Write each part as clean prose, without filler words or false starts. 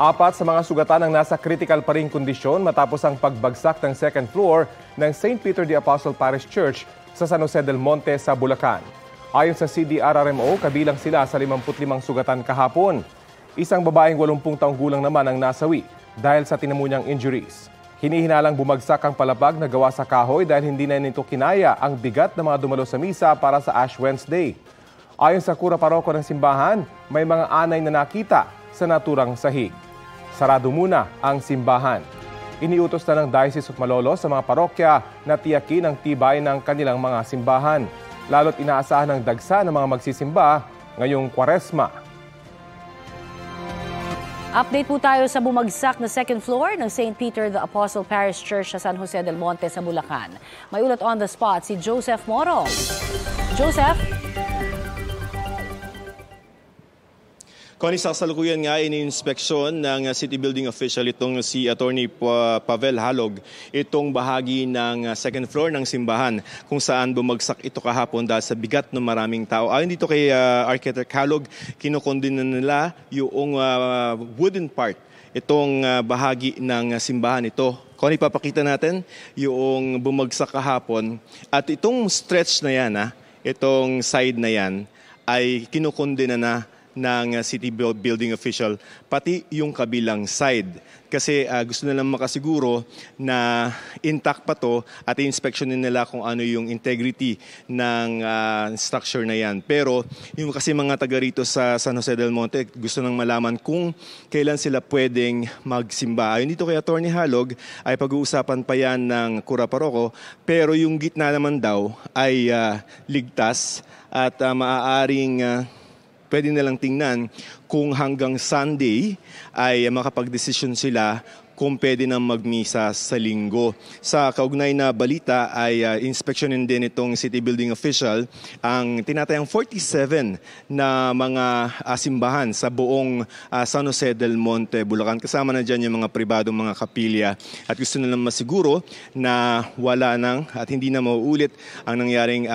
Apat sa mga sugatan ang nasa critical pa ring kondisyon matapos ang pagbagsak ng second floor ng St. Peter the Apostle Parish Church sa San Jose del Monte sa Bulacan. Ayon sa CDRRMO, kabilang sila sa 55 sugatan kahapon. Isang babaeng 80 taong gulang naman ang nasawi dahil sa tinamunyang injuries. Hinihinalang bumagsak ang palapag na gawa sa kahoy dahil hindi na nito kinaya ang bigat ng mga dumalo sa misa para sa Ash Wednesday. Ayon sa kura paroko ng simbahan, may mga anay na nakita sa naturang sahig. Sarado muna ang simbahan. Iniutos na ng Diocese of Malolos sa mga parokya na tiyakin ang tibay ng kanilang mga simbahan. Lalo't inaasahan ng dagsa ng mga magsisimba ngayong Kwaresma. Update po tayo sa bumagsak na second floor ng St. Peter the Apostle Parish Church sa San Jose del Monte sa Bulacan. May ulat on the spot si Joseph Morong. Joseph? Connie, sasalukuyan nga ini-inspeksyon ng city building official itong si Attorney Pavel Halog itong bahagi ng second floor ng simbahan kung saan bumagsak ito kahapon dahil sa bigat ng maraming tao. Ayon dito kay Architect Halog, kinukondina nila yung wooden part itong bahagi ng simbahan ito. Connie, papakita natin yung bumagsak kahapon at itong stretch na yan, itong side na yan ay kinukondina na ng city building official, pati yung kabilang side. Kasi gusto nilang makasiguro na intact pa to at i-inspectionin nila kung ano yung integrity ng structure na yan. Pero yung kasi mga taga rito sa San Jose del Monte gusto nang malaman kung kailan sila pwedeng magsimba. Ayun dito kay Attorney Halog ay pag-uusapan pa yan ng kura paroko, pero yung gitna naman daw ay ligtas at maaaring pwede nilang tingnan kung hanggang Sunday ay makapag-desisyon sila kung pwede nang magmisa sa linggo. Sa kaugnay na balita ay inspeksyonin din itong city building official ang tinatayang 47 na mga simbahan sa buong San Jose del Monte, Bulacan. Kasama na dyan yung mga pribadong mga kapilya at gusto nilang masiguro na wala nang at hindi na mauulit ang nangyaring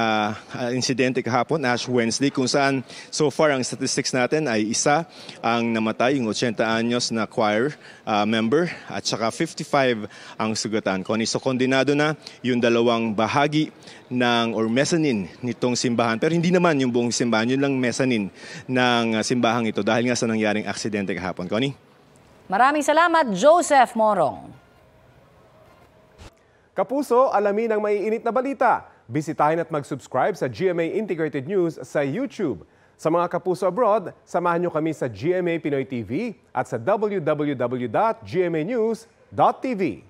insidente kahapon, Ash Wednesday, kung saan so far ang statistics natin ay isa ang namatay, yung 80 anyos na choir member, at saka 55 ang sugatan. So kondinado na yung dalawang bahagi or mezzanine nitong simbahan. Pero hindi naman yung buong simbahan, yun lang mezzanine ng simbahang ito dahil nga sa nangyaring aksidente kahapon. Connie? Maraming salamat, Joseph Morong. Kapuso, alamin ang maiinit na balita. Bisitahin at mag-subscribe sa GMA Integrated News sa YouTube. Sa mga kapuso abroad, samahan nyo kami sa GMA Pinoy TV at sa www.gmanews.tv.